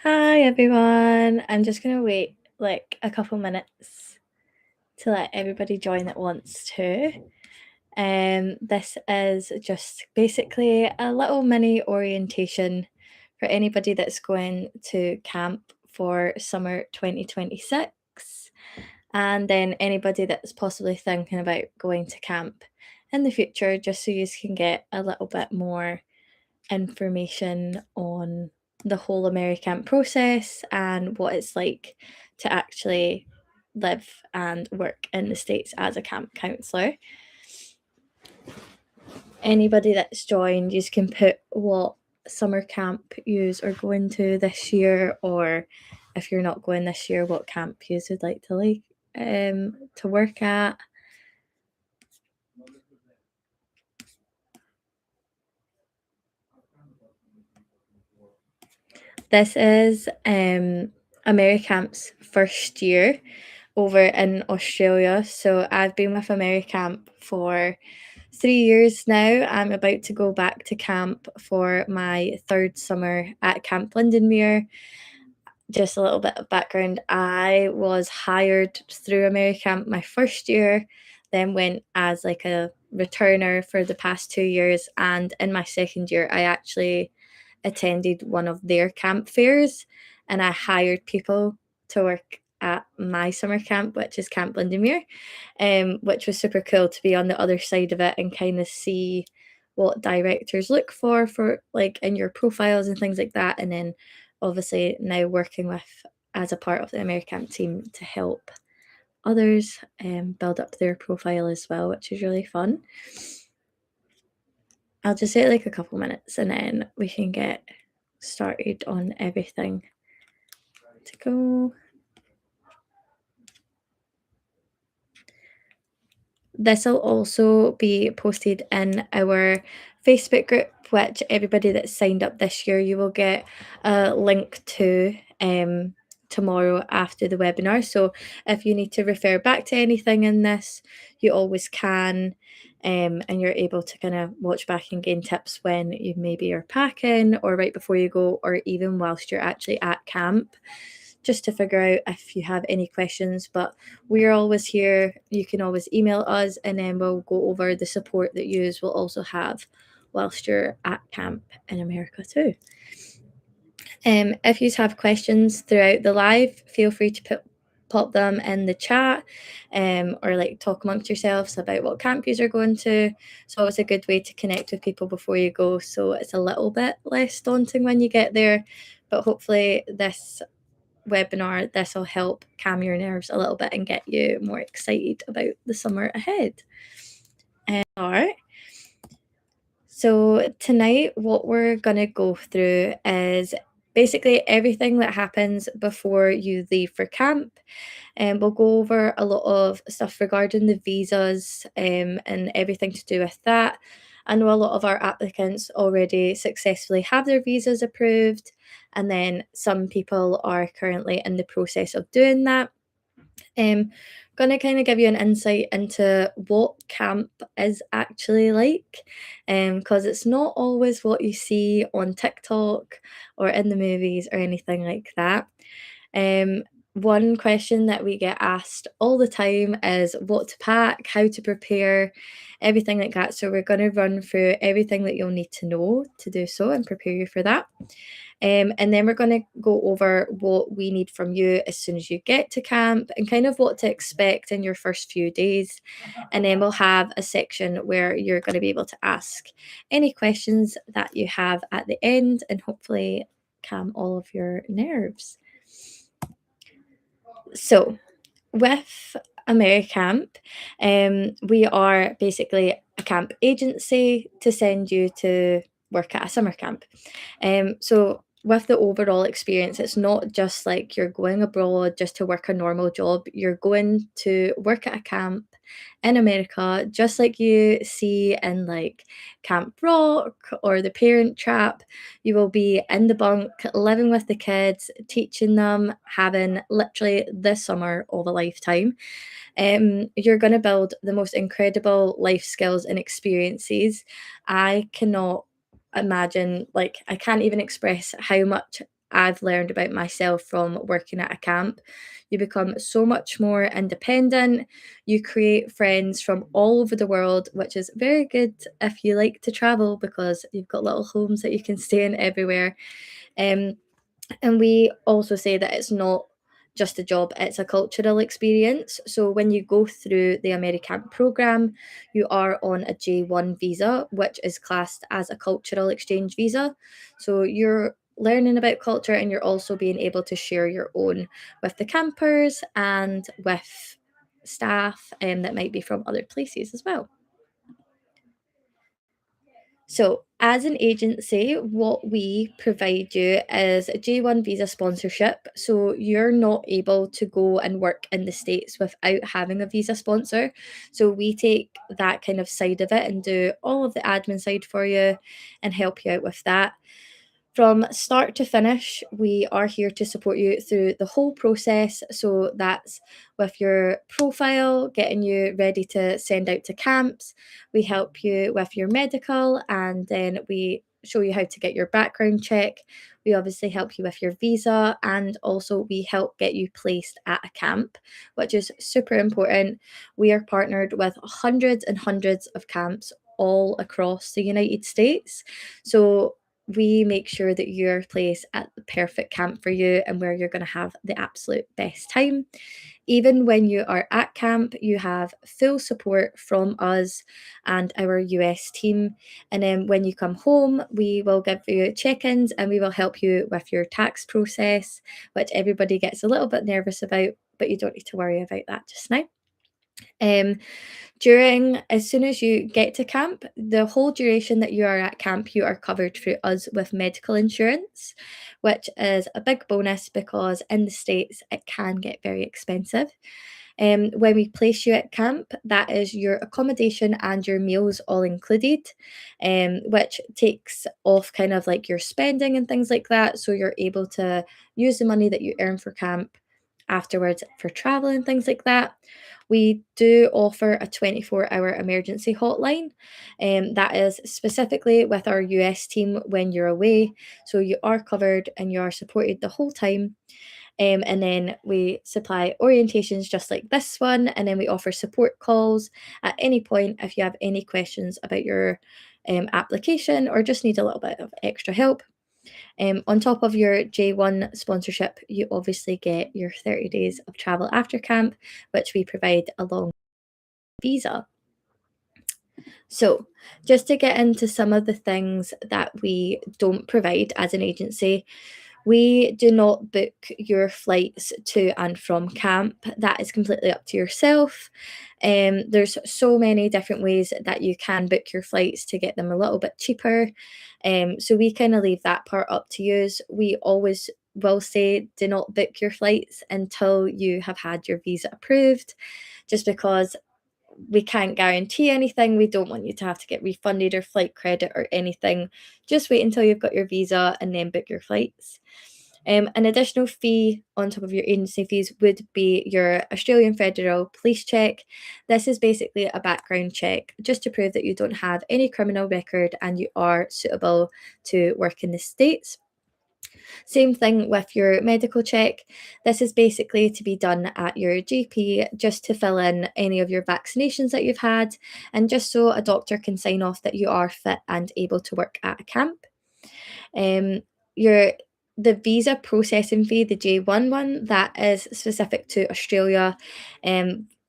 Hi everyone. I'm just gonna wait like a couple minutes to let everybody join that wants to. This is just basically a little mini orientation for anybody that's going to camp for summer 2026, and then anybody that's possibly thinking about going to camp in the future, just so you can get a little bit more information on the whole Americamp process and what it's like to actually live and work in the States as a camp counselor. Anybody that's joined, you can put what summer camp you are going to this year, or if you're not going this year, what camp you would like to work at. This is Americamp's first year over in Australia. So I've been with Americamp for 3 years now. I'm about to go back to camp for my third summer at Camp Lindenmuir. Just a little bit of background, I was hired through Americamp my first year, then went as like a returner for the past 2 years, and in my second year I actually attended one of their camp fairs, and I hired people to work at my summer camp, which is Camp Lindenmuir, which was super cool to be on the other side of it and kind of see what directors look for like in your profiles and things like that. And then obviously now working with as a part of the Americamp team to help others build up their profile as well, which is really fun. I'll just wait like a couple minutes and then we can get started on everything to go. This will also be posted in our Facebook group, which everybody that's signed up this year, you will get a link to tomorrow after the webinar. So if you need to refer back to anything in this, you always can. And you're able to kind of watch back and gain tips when you maybe are packing or right before you go, or even whilst you're actually at camp, just to figure out if you have any questions. But we're always here. You can always email us and then we'll go over the support that you will also have whilst you're at camp in America too. If you have questions throughout the live, feel free to pop them in the chat, or like talk amongst yourselves about what camp you are going to. So it's a good way to connect with people before you go, so it's a little bit less daunting when you get there. But hopefully this webinar, this will help calm your nerves a little bit and get you more excited about the summer ahead. All right. So tonight, what we're going to go through is basically everything that happens before you leave for camp. And we'll go over a lot of stuff regarding the visas and everything to do with that. I know a lot of our applicants already successfully have their visas approved, and then some people are currently in the process of doing that. Going to kind of give you an insight into what camp is actually like, because it's not always what you see on TikTok or in the movies or anything like that. One question that we get asked all the time is what to pack, how to prepare, everything like that. So we're going to run through everything that you'll need to know to do so and prepare you for that. And then we're going to go over what we need from you as soon as you get to camp and kind of what to expect in your first few days. And then we'll have a section where you're going to be able to ask any questions that you have at the end and hopefully calm all of your nerves. So with Americamp, we are basically a camp agency to send you to work at a summer camp. So with the overall experience, it's not just like you're going abroad just to work a normal job. You're going to work at a camp in America, just like you see in like Camp Rock or The Parent Trap. You will be in the bunk, living with the kids, teaching them, having literally the summer of a lifetime. You're going to build the most incredible life skills and experiences. I cannot imagine, like, I can't even express how much I've learned about myself from working at a camp. You become so much more independent. You create friends from all over the world, which is very good if you like to travel because you've got little homes that you can stay in everywhere. Um, and we also say that it's not just a job, it's a cultural experience. So when you go through the Americamp program, you are on a J1 visa, which is classed as a cultural exchange visa. So you're learning about culture and you're also being able to share your own with the campers and with staff that might be from other places as well. So, as an agency, what we provide you is a J1 visa sponsorship. So, you're not able to go and work in the States without having a visa sponsor. So, we take that kind of side of it and do all of the admin side for you and help you out with that. From start to finish, we are here to support you through the whole process. So that's with your profile, getting you ready to send out to camps. We help you with your medical, and then we show you how to get your background check. We obviously help you with your visa, and also we help get you placed at a camp, which is super important. We are partnered with hundreds and hundreds of camps all across the United States. So we make sure that you're placed at the perfect camp for you and where you're going to have the absolute best time. Even when you are at camp, you have full support from us and our US team. And then when you come home, we will give you check ins and we will help you with your tax process, which everybody gets a little bit nervous about, but you don't need to worry about that just now. Um, as soon as you get to camp, the whole duration that you are at camp, you are covered through us with medical insurance, which is a big bonus because in the States it can get very expensive. When we place you at camp, that is your accommodation and your meals all included, which takes off kind of like your spending and things like that. So you're able to use the money that you earn for camp afterwards for travel and things like that. We do offer a 24-hour emergency hotline, that is specifically with our US team when you're away. So you are covered and you are supported the whole time. And then we supply orientations just like this one, and then we offer support calls at any point if you have any questions about your application or just need a little bit of extra help. On top of your J1 sponsorship, you obviously get your 30 days of travel after camp, which we provide along with visa. So, just to get into some of the things that we don't provide as an agency, we do not book your flights to and from camp. That is completely up to yourself. There's so many different ways that you can book your flights to get them a little bit cheaper. So we kind of leave that part up to you. We always will say do not book your flights until you have had your visa approved, just because we can't guarantee anything. We don't want you to have to get refunded or flight credit or anything. Just wait until you've got your visa and then book your flights. An additional fee on top of your agency fees would be your Australian Federal Police check. This is basically a background check just to prove that you don't have any criminal record and you are suitable to work in the States. Same thing with your medical check. This is basically to be done at your GP just to fill in any of your vaccinations that you've had and just so a doctor can sign off that you are fit and able to work at a camp. Um, your the visa processing fee, the J1 one, that is specific to Australia.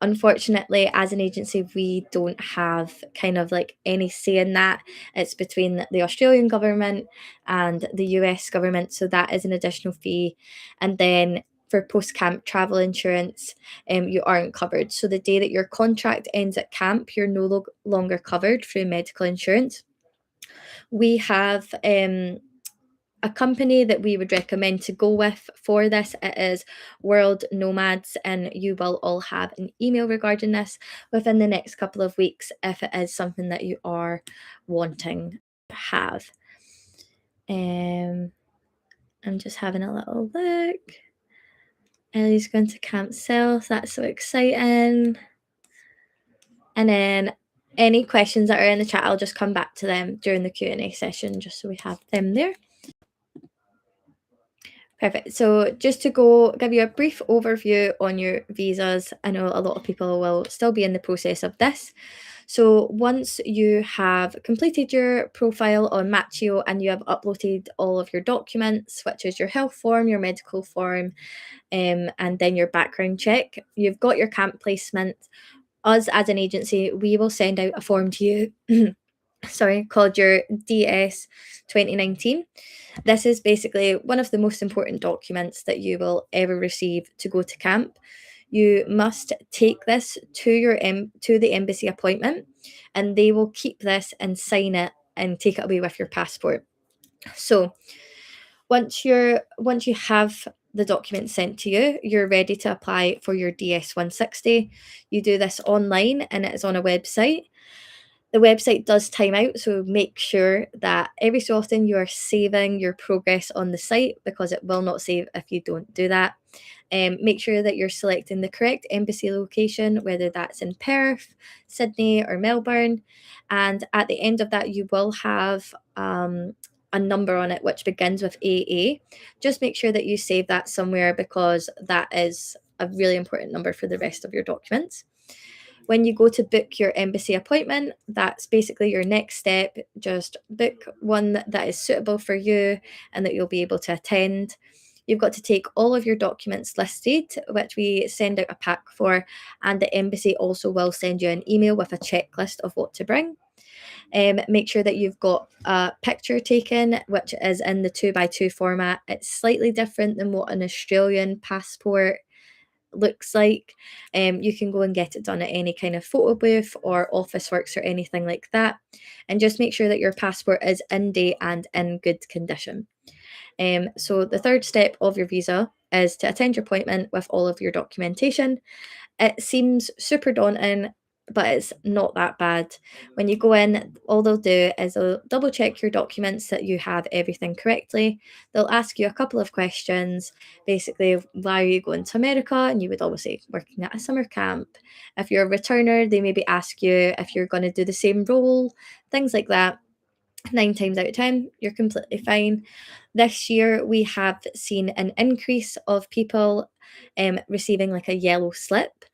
Unfortunately, as an agency, we don't have kind of like any say in that. It's between the Australian government and the US government, so that is an additional fee. And then for post camp travel insurance, you aren't covered. So the day that your contract ends at camp, you're no longer covered through medical insurance. We have a company that we would recommend to go with for this. It is World Nomads, and you will all have an email regarding this within the next couple of weeks if it is something that you are wanting to have. um I'm just having a little look. Ellie's going to Camp South, that's so exciting. And then Any questions that are in the chat, I'll just come back to them during the Q&A session, just so we have them there. Perfect. So just to give you a brief overview on your visas, I know a lot of people will still be in the process of this. So once you have completed your profile on Matchio and you have uploaded all of your documents, which is your health form, your medical form, and then your background check, you've got your camp placement. Us as an agency, we will send out a form to you called your DS 2019. This is basically one of the most important documents that you will ever receive to go to camp. You must take this to the embassy appointment, and they will keep this and sign it and take it away with your passport. So once you have the document sent to you, you're ready to apply for your DS 160. You do this online and it is on a website. The website does time out, so make sure that every so often you are saving your progress on the site, because it will not save if you don't do that. Make sure that you're selecting the correct embassy location, whether that's in Perth, Sydney, or Melbourne. And at the end of that, you will have a number on it which begins with AA. Just make sure that you save that somewhere, because that is a really important number for the rest of your documents. When you go to book your embassy appointment, that's basically your next step. Just book one that is suitable for you and that you'll be able to attend. You've got to take all of your documents listed, which we send out a pack for, and the embassy also will send you an email with a checklist of what to bring. Make sure that you've got a picture taken, which is in the 2x2 format. It's slightly different than what an Australian passport looks like. You can go and get it done at any kind of photo booth or Officeworks or anything like that. And just make sure that your passport is in date and in good condition. So the third step of your visa is to attend your appointment with all of your documentation. It seems super daunting, but it's not that bad. When you go in, all they'll do is they'll double check your documents that you have everything correctly. They'll ask you a couple of questions, basically, why are you going to America? And you would always say, working at a summer camp. If you're a returner, they maybe ask you if you're going to do the same role, things like that. 9 times out of 10, you're completely fine. This year, we have seen an increase of people receiving like a yellow slip.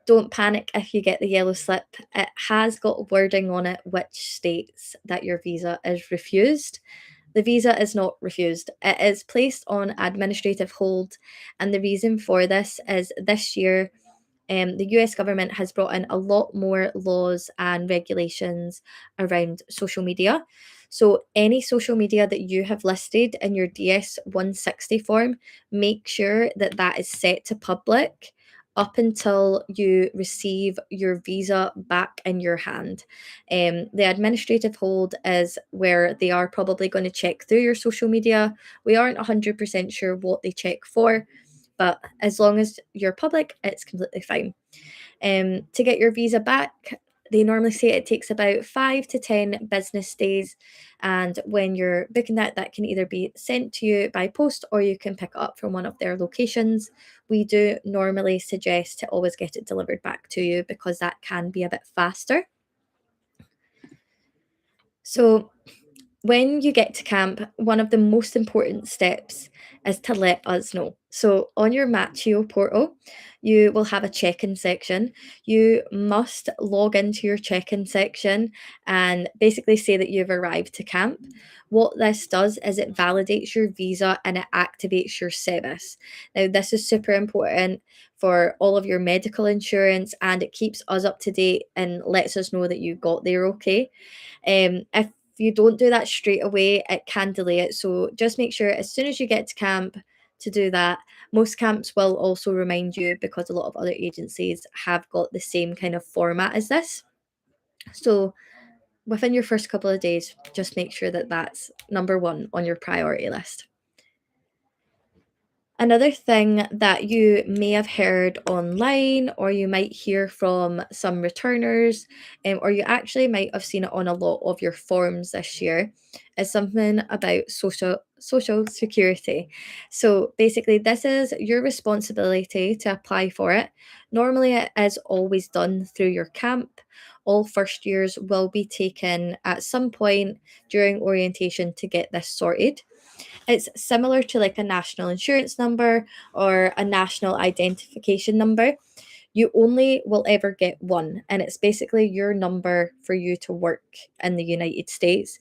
Don't panic if you get the yellow slip. It has got wording on it which states that your visa is refused. The visa is not refused. It is placed on administrative hold. And the reason for this is this year, the US government has brought in a lot more laws and regulations around social media. So, any social media that you have listed in your DS 160 form, make sure that that is set to public up until you receive your visa back in your hand. The administrative hold is where they are probably going to check through your social media. We aren't 100% sure what they check for, but as long as you're public, it's completely fine. To get your visa back, they normally say it takes about 5 to 10 business days. And when you're booking that, that can either be sent to you by post or you can pick it up from one of their locations. We do normally suggest to always get it delivered back to you, because that can be a bit faster. So, when you get to camp, one of the most important steps is to let us know. So, on your Matchio portal, you will have a check in section. You must log into your check in section and basically say that you've arrived to camp. What this does is it validates your visa and it activates your service. Now, this is super important for all of your medical insurance, and it keeps us up to date and lets us know that you got there okay. If you don't do that straight away, it can delay it. So just make sure as soon as you get to camp to do that. Most camps will also remind you, because a lot of other agencies have got the same kind of format as this. So within your first couple of days, just make sure that that's number one on your priority list. Another thing that you may have heard online, or you might hear from some returners, or you actually might have seen it on a lot of your forms this year, is something about social security. So basically, this is your responsibility to apply for it. Normally, it is always done through your camp, all first years will be taken at some point during orientation to get this sorted. It's similar to like a national insurance number or a national identification number. You only will ever get one, and it's basically your number for you to work in the United States.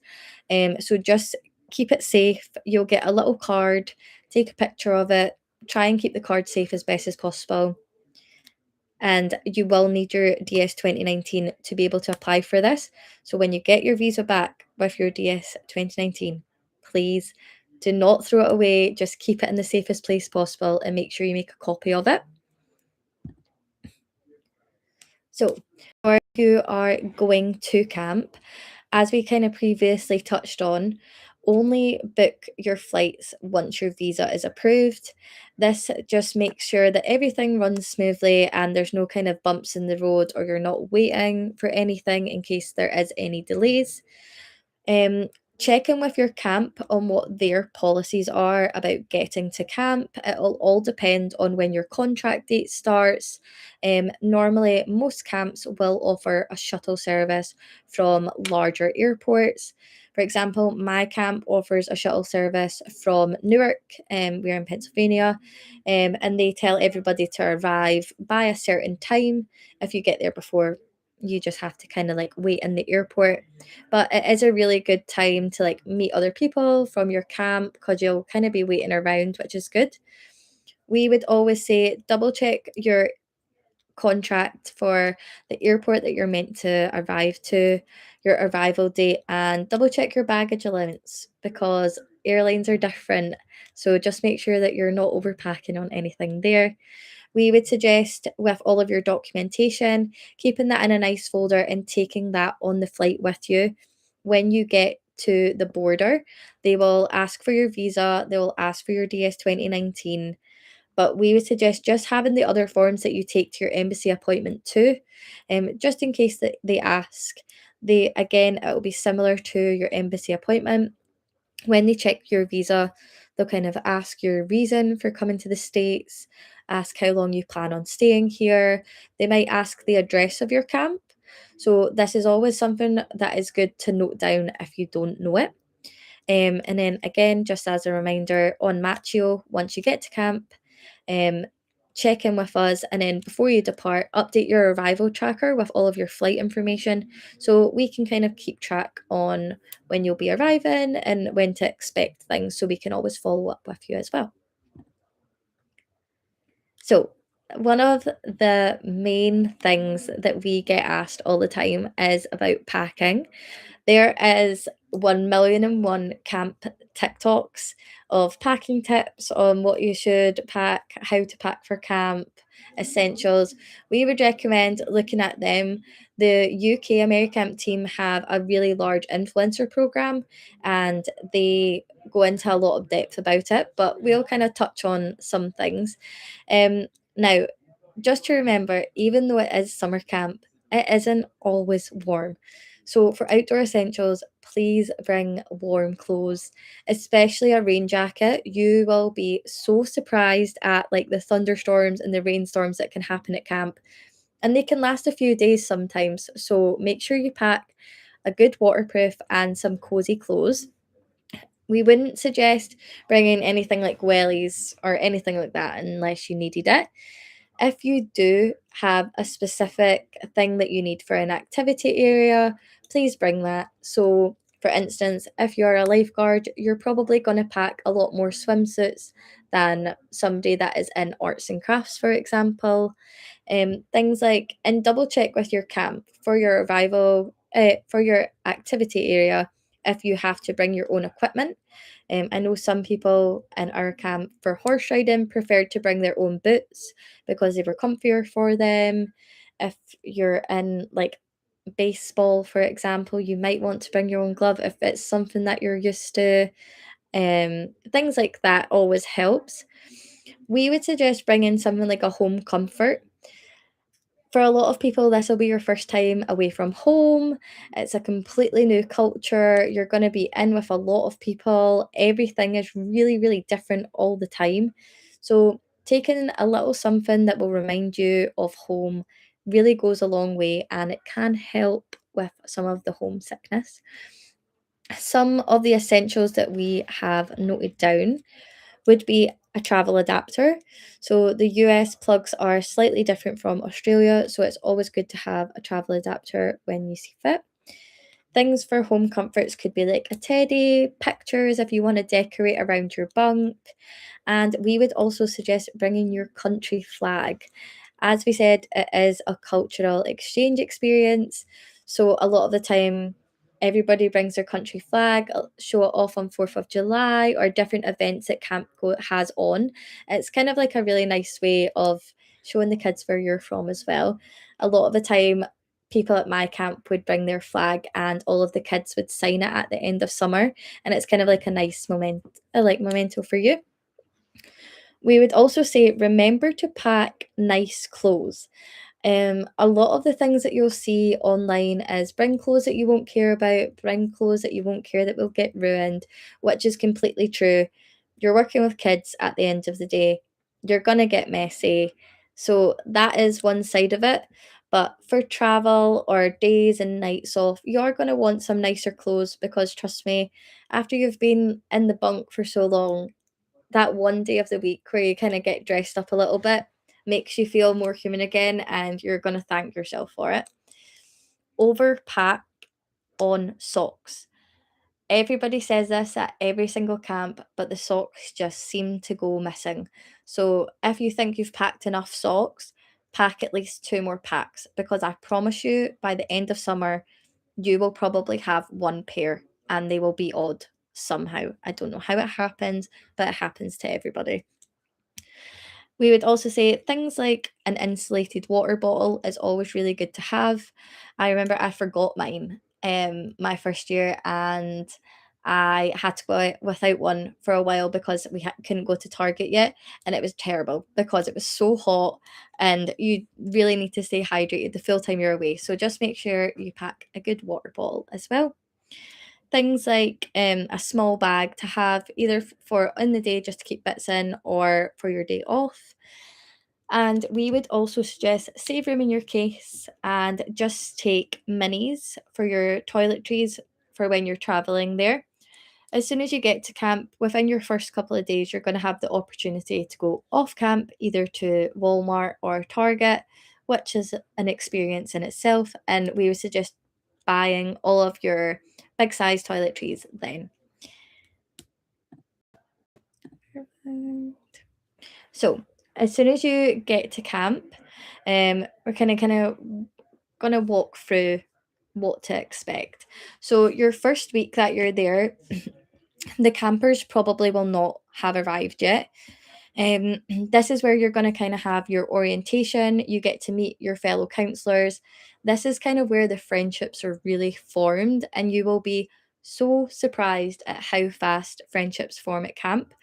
So just keep it safe. You'll get a little card, take a picture of it, try and keep the card safe as best as possible. And you will need your DS 2019 to be able to apply for this. So when you get your visa back with your DS 2019, please do not throw it away. Just keep it in the safest place possible and make sure you make a copy of it. So, or you are going to camp, as we kind of previously touched on, only book your flights once your visa is approved. This just makes sure that everything runs smoothly and there's no kind of bumps in the road, or you're not waiting for anything in case there is any delays. Um, check in with your camp on what their policies are about getting to camp. It'll all depend on when your contract date starts. Normally, most camps will offer a shuttle service from larger airports. For example, my camp offers a shuttle service from Newark, we're in Pennsylvania, and they tell everybody to arrive by a certain time. If you get there before, you just have to kind of like wait in the airport, but it is a really good time to like meet other people from your camp because you'll kind of be waiting around, which is good. We would always say double check your contract for the airport that you're meant to arrive to, your arrival date, and double check your baggage allowance because airlines are different. So just make sure that you're not overpacking on anything there. We would suggest, with all of your documentation, keeping that in a nice folder and taking that on the flight with you. When you get to the border, they will ask for your visa, they will ask for your DS 2019, but we would suggest just having the other forms that you take to your embassy appointment too, just in case that they ask. They, again, it will be similar to your embassy appointment. When they check your visa, they'll kind of ask your reason for coming to the States, ask how long you plan on staying here. They might ask the address of your camp. So, this is always something that is good to note down if you don't know it. And then, again, just as a reminder, on Matchio, once you get to camp, um, check in with us, and then before you depart, update your arrival tracker with all of your flight information so we can kind of keep track on when you'll be arriving and when to expect things, so we can always follow up with you as well. So, one of the main things that we get asked all the time is about packing. There is 1,000,001 camp TikToks of packing tips on what you should pack, how to pack for camp, essentials. We would recommend looking at them. The UK Americamp team have a really large influencer program and they go into a lot of depth about it, but we'll kind of touch on some things. Now, just to remember, even though it is summer camp, it isn't always warm. So, for outdoor essentials, please bring warm clothes, especially a rain jacket. You will be so surprised at like the thunderstorms and the rainstorms that can happen at camp, and they can last a few days sometimes. So, make sure you pack a good waterproof and some cozy clothes. We wouldn't suggest bringing anything like wellies or anything like that unless you needed it. If you do have a specific thing that you need for an activity area, please bring that. So, for instance, if you're a lifeguard, you're probably going to pack a lot more swimsuits than somebody that is in arts and crafts, for example. Things like, and double check with your camp for your arrival, for your activity area, if you have to bring your own equipment. I know some people in our camp for horse riding preferred to bring their own boots because they were comfier for them. If you're in like baseball, for example, you might want to bring your own glove if it's something that you're used to. Things like that always helps. We would suggest bringing something like a home comfort. For a lot of people, this will be your first time away from home. It's a completely new culture. You're going to be in with a lot of people. Everything is really, really different all the time. So, taking a little something that will remind you of home really goes a long way and it can help with some of the homesickness. Some of the essentials that we have noted down would be a travel adapter. So the US plugs are slightly different from Australia, so it's always good to have a travel adapter when you see fit. Things for home comforts could be like a teddy, pictures if you want to decorate around your bunk, and we would also suggest bringing your country flag. As we said, it is a cultural exchange experience. So a lot of the time, everybody brings their country flag, show it off on 4th of July or different events that has on. It's kind of like a really nice way of showing the kids where you're from as well. A lot of the time, people at my camp would bring their flag and all of the kids would sign it at the end of summer, and it's kind of like a nice memento for you. We would also say remember to pack nice clothes. A lot of the things that you'll see online is bring clothes that you won't care about, bring clothes that you won't care that will get ruined, which is completely true. You're working with kids at the end of the day. You're going to get messy. So that is one side of it. But for travel or days and nights off, you're going to want some nicer clothes because trust me, after you've been in the bunk for so long, that one day of the week where you kind of get dressed up a little bit makes you feel more human again, and you're going to thank yourself for it. Overpack on socks. Everybody says this at every single camp, but the socks just seem to go missing. So if you think you've packed enough socks, pack at least two more packs because I promise you by the end of summer, you will probably have one pair and they will be odd somehow. I don't know how it happens, but it happens to everybody. We would also say things like an insulated water bottle is always really good to have. I remember I forgot mine my first year, and I had to go out without one for a while because we couldn't go to Target yet, and it was terrible because it was so hot and you really need to stay hydrated the full time you're away. So just make sure you pack a good water bottle as well. Things like a small bag to have either for in the day just to keep bits in or for your day off. And we would also suggest save room in your case and just take minis for your toiletries for when you're traveling there. As soon as you get to camp, within your first couple of days, you're going to have the opportunity to go off camp either to Walmart or Target, which is an experience in itself. And we would suggest buying all of your big size toiletries then. So, as soon as you get to camp, we're kind of gonna walk through what to expect. So, your first week that you're there, the campers probably will not have arrived yet. This is where you're going to kind of have your orientation. You get to meet your fellow counselors. This is kind of where the friendships are really formed, and you will be so surprised at how fast friendships form at camp.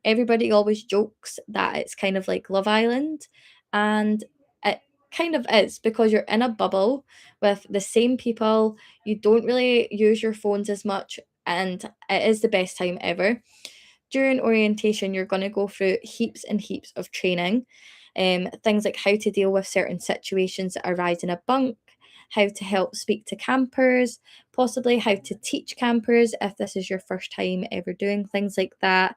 Everybody always jokes that it's kind of like Love Island, and it kind of is because you're in a bubble with the same people. You don't really use your phones as much, and it is the best time ever. During orientation, you're going to go through heaps and heaps of training. Things like how to deal with certain situations that arise in a bunk, how to help speak to campers, possibly how to teach campers if this is your first time ever doing things like that.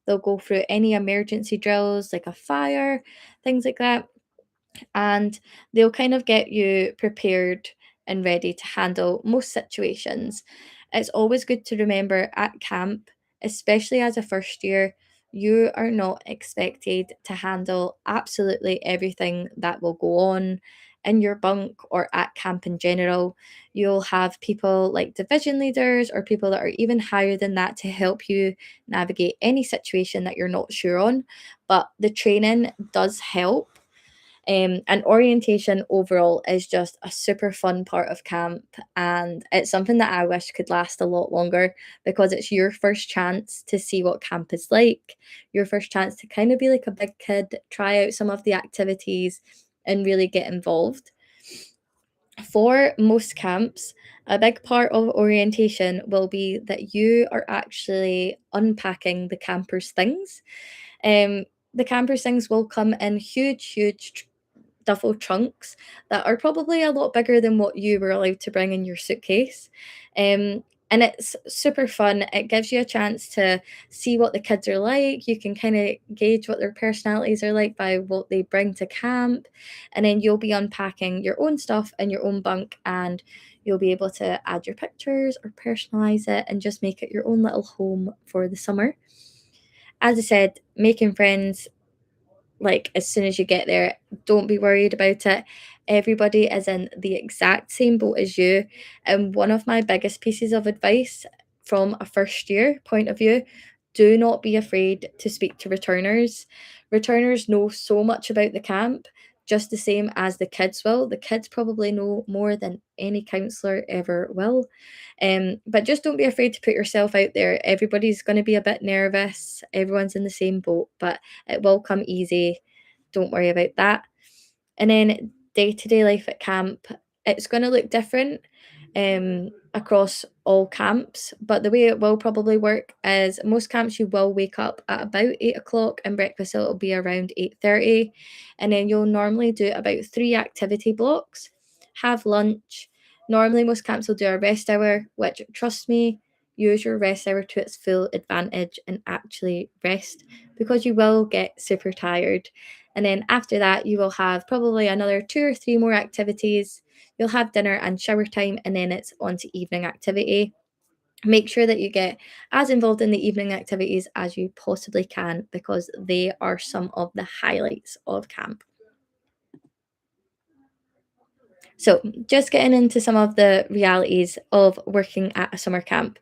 They'll go through any emergency drills like a fire, things like that, and they'll kind of get you prepared and ready to handle most situations. It's always good to remember at camp, especially as a first year, you are not expected to handle absolutely everything that will go on in your bunk or at camp in general. You'll have people like division leaders or people that are even higher than that to help you navigate any situation that you're not sure on. But the training does help, and orientation overall is just a super fun part of camp, and it's something that I wish could last a lot longer because it's your first chance to see what camp is like, your first chance to kind of be like a big kid, try out some of the activities, and really get involved. For most camps, a big part of orientation will be that you are actually unpacking the campers' things. Um, the campers' things will come in huge duffel trunks that are probably a lot bigger than what you were allowed to bring in your suitcase. Um, and it's super fun. It gives you a chance to see what the kids are like. You can kind of gauge what their personalities are like by what they bring to camp. And then you'll be unpacking your own stuff in your own bunk, and you'll be able to add your pictures or personalize it and just make it your own little home for the summer. As I said, making friends like as soon as you get there, don't be worried about it. Everybody is in the exact same boat as you. And one of my biggest pieces of advice from a first year point of view, do not be afraid to speak to returners. Returners know so much about the camp, just the same as the kids will. The kids probably know more than any counselor ever will. But just don't be afraid to put yourself out there. Everybody's going to be a bit nervous. Everyone's in the same boat, but it will come easy. Don't worry about that. And then day to day life at camp, it's going to look different across all camps. But the way it will probably work is most camps you will wake up at about 8 o'clock, and breakfast will be around 8:30, and then you'll normally do about 3 activity blocks, have lunch. Normally, most camps will do a rest hour, which trust me, use your rest hour to its full advantage and actually rest because you will get super tired. And then after that, you will have probably another 2 or 3 more activities. You'll have dinner and shower time, and then it's on to evening activity. Make sure that you get as involved in the evening activities as you possibly can because they are some of the highlights of camp. So, just getting into some of the realities of working at a summer camp.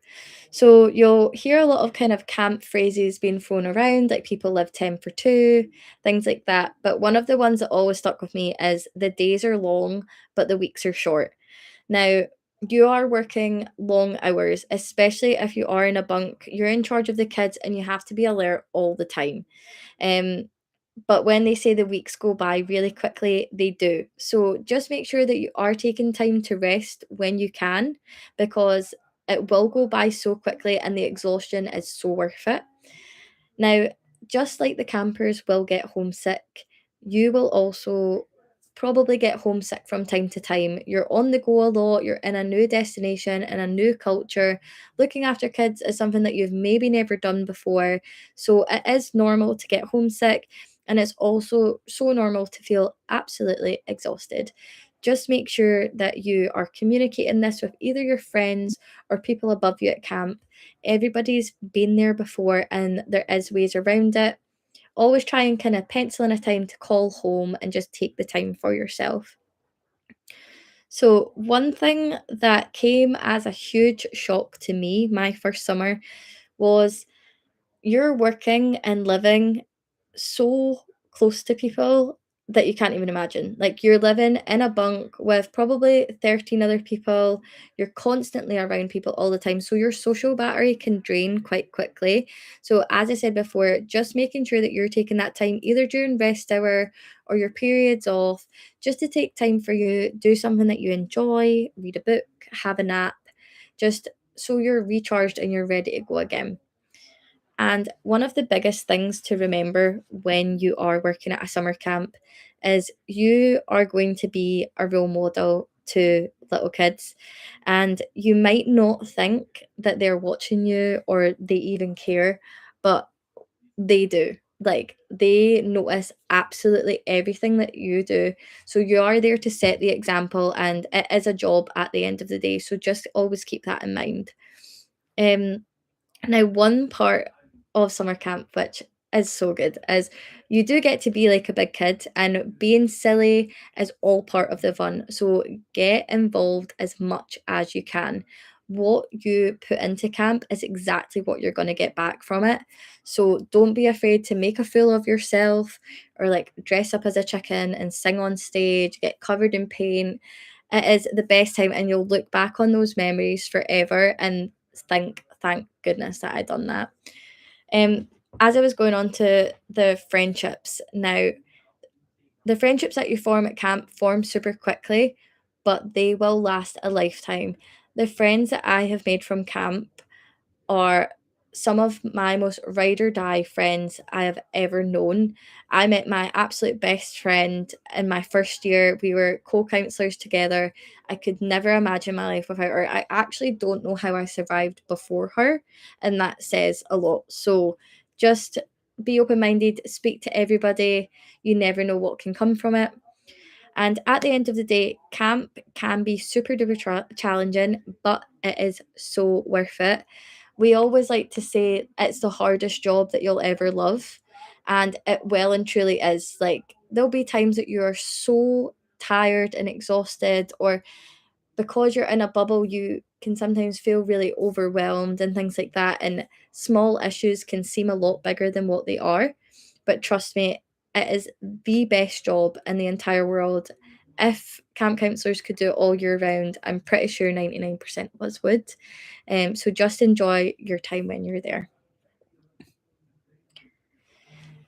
So, you'll hear a lot of kind of camp phrases being thrown around, like people live 10 for 2, things like that. But one of the ones that always stuck with me is the days are long, but the weeks are short. Now, you are working long hours, especially if you are in a bunk. You're in charge of the kids and you have to be alert all the time. Um, but when they say the weeks go by really quickly, they do. So just make sure that you are taking time to rest when you can, because it will go by so quickly and the exhaustion is so worth it. Now, just like the campers will get homesick, you will also probably get homesick from time to time. You're on the go a lot, you're in a new destination, in a new culture. Looking after kids is something that you've maybe never done before. So it is normal to get homesick, and it's also so normal to feel absolutely exhausted. Just make sure that you are communicating this with either your friends or people above you at camp. Everybody's been there before and there is ways around it. Always try and kind of pencil in a time to call home and just take the time for yourself. So, one thing that came as a huge shock to me my first summer was you're working and living so close to people that you can't even imagine. Like you're living in a bunk with probably 13 other people. You're constantly around people all the time. So your social battery can drain quite quickly. So as I said before, just making sure that you're taking that time either during rest hour or your periods off, just to take time for you, do something that you enjoy, read a book, have a nap, just so you're recharged and you're ready to go again. And one of the biggest things to remember when you are working at a summer camp is you are going to be a role model to little kids. And you might not think that they're watching you or they even care, but they do. Like they notice absolutely everything that you do. So you are there to set the example, and it is a job at the end of the day. So just always keep that in mind. Um, Now, one part of summer camp, which is so good, is you do get to be like a big kid, and being silly is all part of the fun. So get involved as much as you can. What you put into camp is exactly what you're going to get back from it. So don't be afraid to make a fool of yourself or like dress up as a chicken and sing on stage, get covered in paint. It is the best time, and you'll look back on those memories forever and think, thank goodness that I done that. Um, as I was going on to the friendships, now the friendships that you form at camp form super quickly, but they will last a lifetime. The friends that I have made from camp are some of my most ride or die friends I have ever known. I met my absolute best friend in my first year. We were co-counselors together. I could never imagine my life without her. I actually don't know how I survived before her, and that says a lot. So just be open-minded, speak to everybody. You never know what can come from it. And at the end of the day, camp can be super duper challenging, but it is so worth it. We always like to say it's the hardest job that you'll ever love. And it well and truly is. Like, there'll be times that you are so tired and exhausted, or because you're in a bubble, you can sometimes feel really overwhelmed and things like that. And small issues can seem a lot bigger than what they are. But trust me, it is the best job in the entire world. If camp counselors could do it all year round, I'm pretty sure 99% of us would. So just enjoy your time when you're there.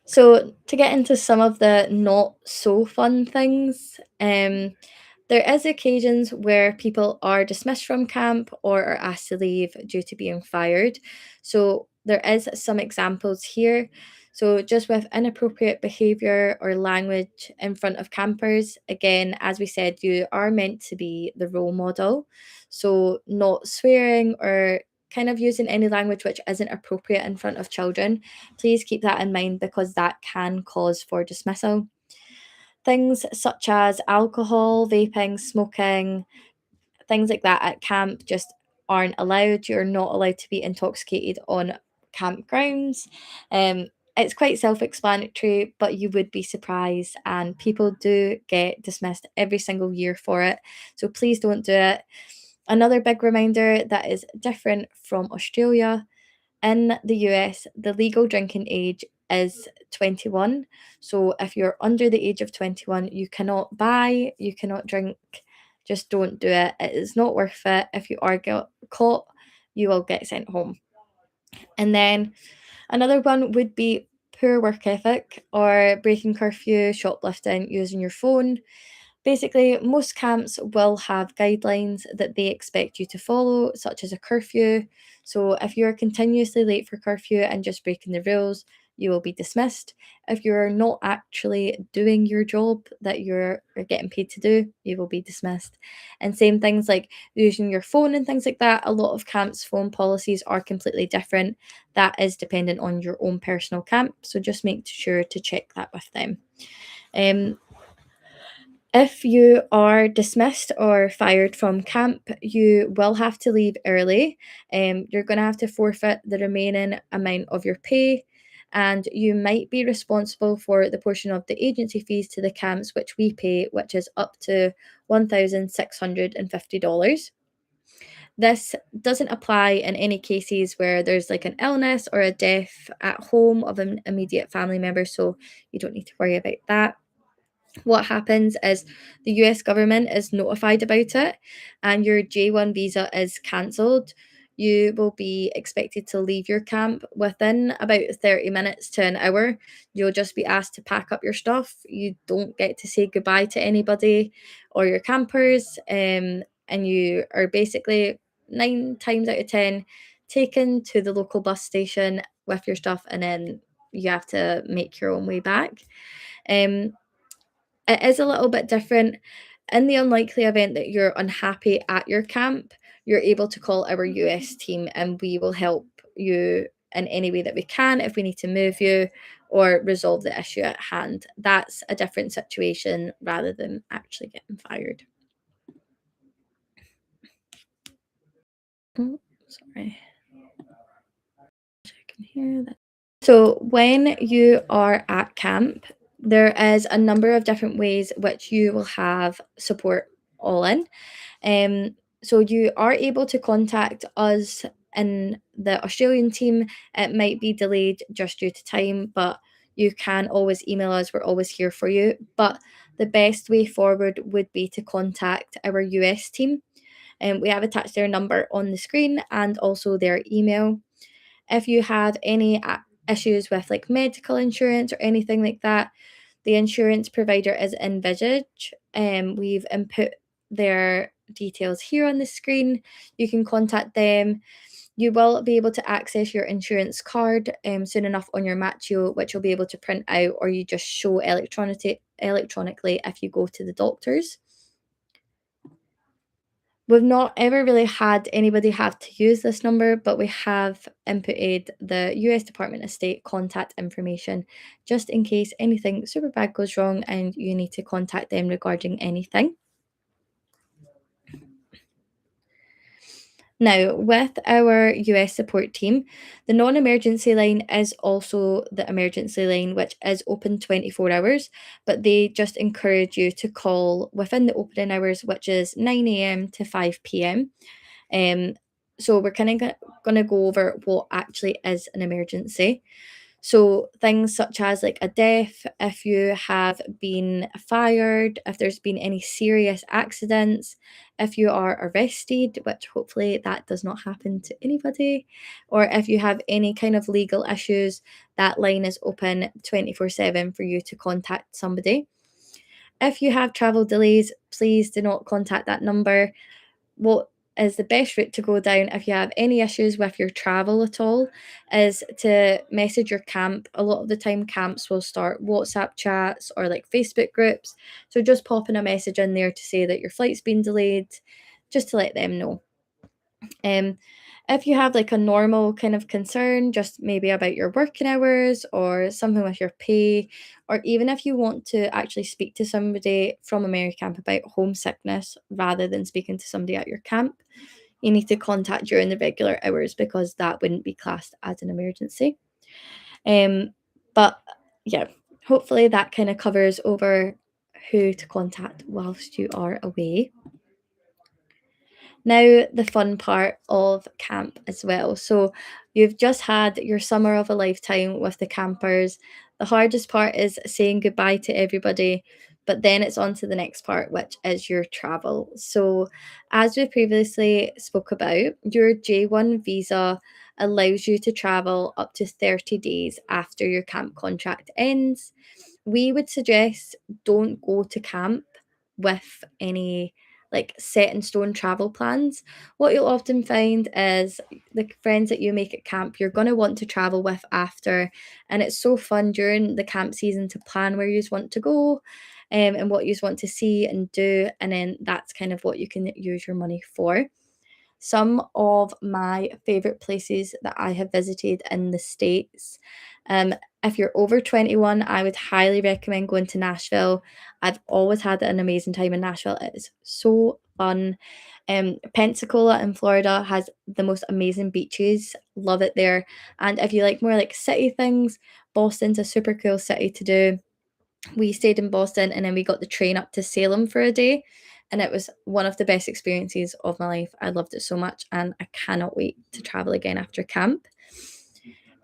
So to get into some of the not so fun things, there is occasions where people are dismissed from camp or are asked to leave due to being fired. So there is some examples here. So just with inappropriate behavior or language in front of campers, again, as we said, you are meant to be the role model. So not swearing or kind of using any language which isn't appropriate in front of children. Please keep that in mind because that can cause for dismissal. Things such as alcohol, vaping, smoking, things like that at camp just aren't allowed. You're not allowed to be intoxicated on campgrounds. It's quite self explanatory, but you would be surprised, and people do get dismissed every single year for it. So please don't do it. Another big reminder that is different from Australia: in the US, the legal drinking age is 21. So if you're under the age of 21, you cannot buy, you cannot drink. Just don't do it. It is not worth it. If you are caught, you will get sent home. And then another one would be poor work ethic or breaking curfew, shoplifting, using your phone. Basically, most camps will have guidelines that they expect you to follow, such as a curfew. So, if you're continuously late for curfew and just breaking the rules, you will be dismissed. If you're not actually doing your job that you're getting paid to do, you will be dismissed. And same things like using your phone and things like that. A lot of camps' phone policies are completely different. That is dependent on your own personal camp. So, just make sure to check that with them. Um, if you are dismissed or fired from camp, you will have to leave early. You're going to have to forfeit the remaining amount of your pay, and you might be responsible for the portion of the agency fees to the camps which we pay, which is up to $1,650. This doesn't apply in any cases where there's like an illness or a death at home of an immediate family member, so you don't need to worry about that. What happens is the US government is notified about it and your J1 visa is cancelled. You will be expected to leave your camp within about 30 minutes to an hour. You'll just be asked to pack up your stuff. You don't get to say goodbye to anybody or your campers. And you are basically 9 times out of 10 taken to the local bus station with your stuff, and then you have to make your own way back. Um, it is a little bit different. In the unlikely event that you're unhappy at your camp, you're able to call our US team and we will help you in any way that we can if we need to move you or resolve the issue at hand. That's a different situation rather than actually getting fired. Oh, sorry. Checking here. So, when you are at camp, there is a number of different ways which you will have support all in. So you are able to contact us in the Australian team. It might be delayed just due to time, but you can always email us. We're always here for you. But the best way forward would be to contact our US team. We have attached their number on the screen and also their email. If you have any issues with like medical insurance or anything like that, the insurance provider is Envisage. We've input their details here on the screen. You can contact them. You will be able to access your insurance card soon enough on your Matchio, which you'll be able to print out, or you just show electronically if you go to the doctors. We've not ever really had anybody have to use this number, but we have inputted the US Department of State contact information just in case anything super bad goes wrong and you need to contact them regarding anything. Now, with our US support team, the non emergency line is also the emergency line, which is open 24 hours, but they just encourage you to call within the opening hours, which is 9 a.m. to 5 p.m. Um, so we're kind of going to go over what actually is an emergency. So things such as like a death, if you have been fired, if there's been any serious accidents, if you are arrested, which hopefully that does not happen to anybody, or if you have any kind of legal issues, that line is open 24/7 for you to contact somebody. If you have travel delays, please do not contact that number. What is the best route to go down if you have any issues with your travel at all is to message your camp. A lot of the time, camps will start WhatsApp chats or like Facebook groups. So just popping a message in there to say that your flight's been delayed, just to let them know. Um, if you have like a normal kind of concern, just maybe about your working hours or something with your pay, or even if you want to actually speak to somebody from Americamp about homesickness rather than speaking to somebody at your camp, you need to contact during the regular hours because that wouldn't be classed as an emergency. But yeah, hopefully that kind of covers over who to contact whilst you are away. Now, the fun part of camp as well. So, you've just had your summer of a lifetime with the campers. The hardest part is saying goodbye to everybody, but then it's on to the next part, which is your travel. So, as we previously spoke about, your J1 visa allows you to travel up to 30 days after your camp contract ends. We would suggest don't go to camp with any like set in stone travel plans. What you'll often find is the friends that you make at camp, you're going to want to travel with after. And it's so fun during the camp season to plan where you want to go and what you want to see and do. And then that's kind of what you can use your money for. Some of my favorite places that I have visited in the States. If you're over 21, I would highly recommend going to Nashville. I've always had an amazing time in Nashville. It is so fun. Pensacola in Florida has the most amazing beaches. Love it there. And if you like more like city things, Boston's a super cool city to do. We stayed in Boston and then we got the train up to Salem for a day. And it was one of the best experiences of my life. I loved it so much and I cannot wait to travel again after camp.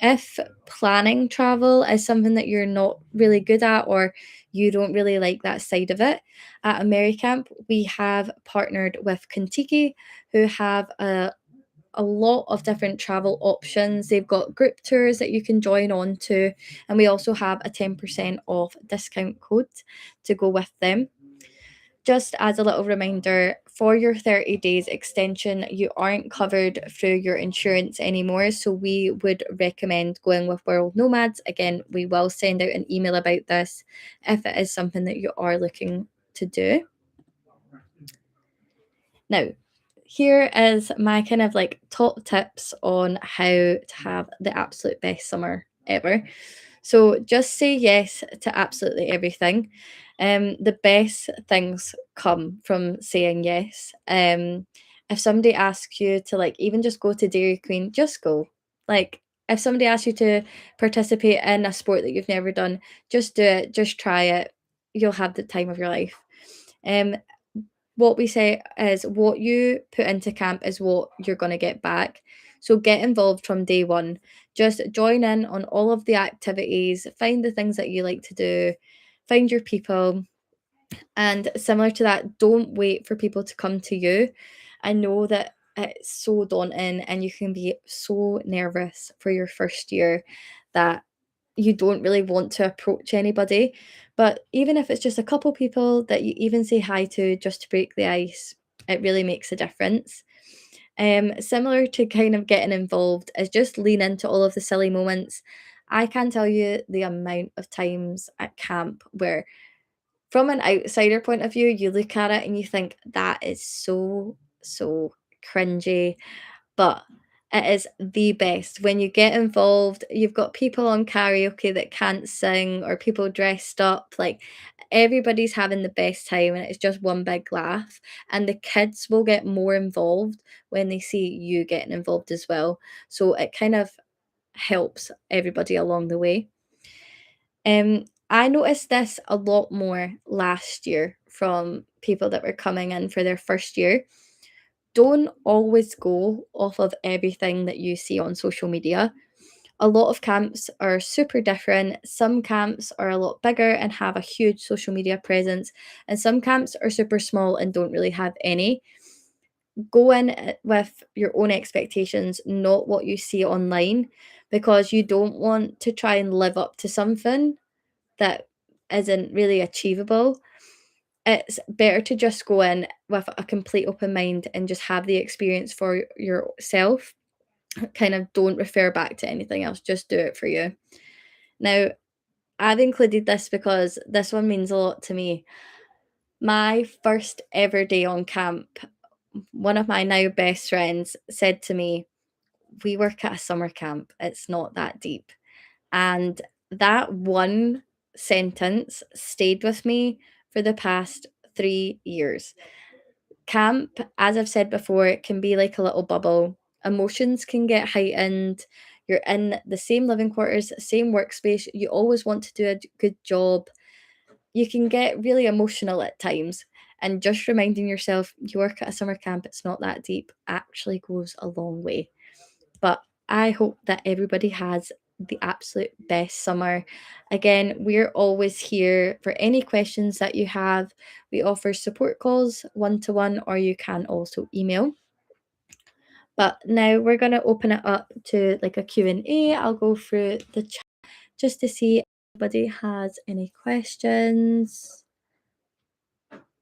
If planning travel is something that you're not really good at or you don't really like that side of it, at Americamp, we have partnered with Contiki, who have a lot of different travel options. They've got group tours that you can join on to, and we also have a 10% off discount code to go with them. Just as a little reminder, for your 30 days extension, you aren't covered through your insurance anymore. So we would recommend going with World Nomads. Again, we will send out an email about this if it is something that you are looking to do. Now, here is my kind of like top tips on how to have the absolute best summer ever. So just say yes to absolutely everything. The best things come from saying yes. If somebody asks you to like even just go to Dairy Queen, just go. Like if somebody asks you to participate in a sport that you've never done, just do it, just try it. You'll have the time of your life. Um, what we say is what you put into camp is what you're going to get back. So get involved from day one. Just join in on all of the activities, find the things that you like to do, find your people. And similar to that, don't wait for people to come to you. I know that it's so daunting and you can be so nervous for your first year that you don't really want to approach anybody. But even if it's just a couple people that you even say hi to just to break the ice, it really makes a difference. Similar to kind of getting involved is just lean into all of the silly moments. I can't tell you the amount of times at camp where, from an outsider point of view, you look at it and you think that is so, so cringy, but it is the best. When you get involved, you've got people on karaoke that can't sing or people dressed up, like, everybody's having the best time and it's just one big laugh, and the kids will get more involved when they see you getting involved as well, so it kind of helps everybody along the way. I noticed this a lot more last year from people that were coming in for their first year. Don't always go off of everything that you see on social media. A lot of camps are super different. Some camps are a lot bigger and have a huge social media presence, and some camps are super small and don't really have any. Go in with your own expectations, not what you see online, because you don't want to try and live up to something that isn't really achievable. It's better to just go in with a complete open mind and just have the experience for yourself. Kind of don't refer back to anything else, just do it for you. Now, I've included this because this one means a lot to me. My first ever day on camp, one of my now best friends said to me, "We work at a summer camp, it's not that deep." And that one sentence stayed with me for the past 3 years. Camp, as I've said before, it can be like a little bubble. Emotions can get heightened. You're in the same living quarters, same workspace. You always want to do a good job. You can get really emotional at times. And just reminding yourself you work at a summer camp, it's not that deep, actually goes a long way. But I hope that everybody has the absolute best summer. Again, we're always here for any questions that you have. We offer support calls one to one, or you can also email. But now we're going to open it up to like a Q&A. I'll go through the chat just to see if anybody has any questions.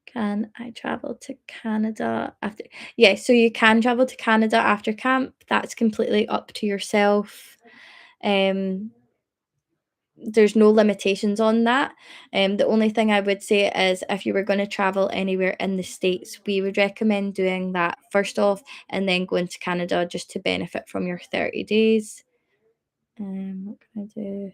Can I travel to Canada after? Yeah, so you can travel to Canada after camp. That's completely up to yourself. Um, there's no limitations on that. The only thing I would say is if you were going to travel anywhere in the States, we would recommend doing that first off and then going to Canada just to benefit from your 30 days. What can I do?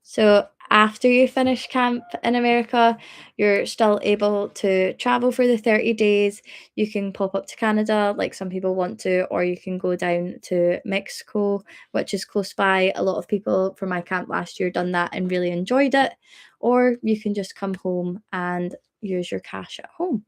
So after you finish camp in America, you're still able to travel for the 30 days. You can pop up to Canada like some people want to, or you can go down to Mexico, which is close by. A lot of people from my camp last year done that and really enjoyed it. Or you can just come home and use your cash at home.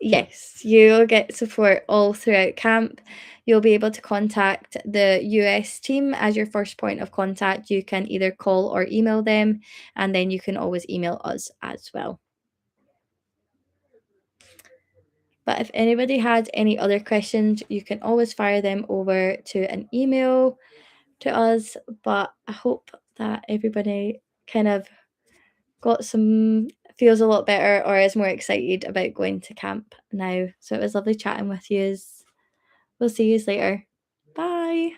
Yes, you'll get support all throughout camp. You'll be able to contact the US team as your first point of contact. You can either call or email them, and then you can always email us as well. But if anybody had any other questions, you can always fire them over to an email to us. But I hope that everybody kind of got some feels a lot better or is more excited about going to camp now. So it was lovely chatting with you. We'll see you later. Bye.